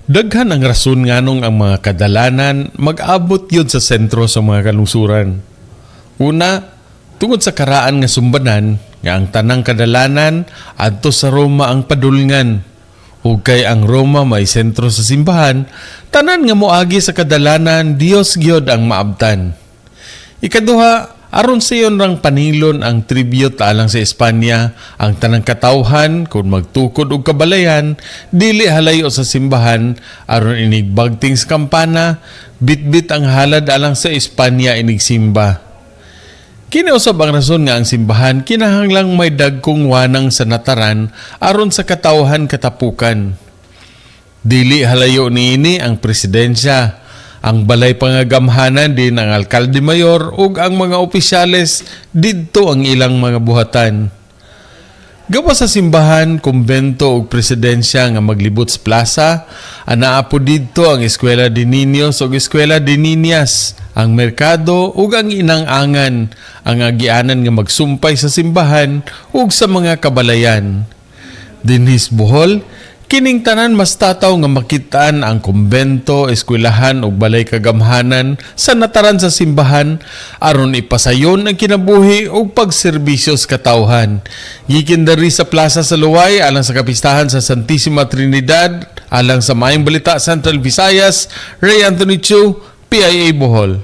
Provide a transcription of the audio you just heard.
Daghan ang rason nganong ang mga kadalanan mag-abot yun sa sentro sa mga kalungsuran. Una, tungod sa karaan nga sumbanan nga ang tanang kadalanan adto sa Roma ang padulngan. Ug kay ang Roma may sentro sa simbahan, tanan nga moagi sa kadalanan Dios gyud ang maabtan. Ikaduha, aron sa iyon rang panilon ang tribute alang sa Espanya, ang tanang katawhan kung magtukod og kabalayan, dili halayo sa simbahan, aron inig bagting sa kampana, bitbit ang halad alang sa Espanya inig simba. Kinausab ang rason nga ang simbahan kinahanglang may dagkong wanang sa nataran aron sa katawhan katapukan. Dili halayo niini ang presidensya, ang balay pangagamhanan din ang alkalde mayor ug ang mga opisyales didto ang ilang mga buhatan. Gawa sa simbahan, kumbento ug presidensya nga maglibot sa plaza, anaa po didto ang eskwela de niños ug eskwela de niñas, ang merkado ug ang inang-angan, ang agianan nga magsumpay sa simbahan ug sa mga kabalayan. Dinhis Bohol, kining tanan mas tataw nga makitaan ang kumbento, eskwelahan ug balay kagamhanan sa nataran sa simbahan aron ipasayon ang kinabuhi ug pagserbisyo sa katawhan. Gikan diri sa Plaza sa Luway alang sa kapistahan sa Santissima Trinidad, alang sa Maayong Balita Central Visayas, Ray Anthony Chu, PIA Bohol.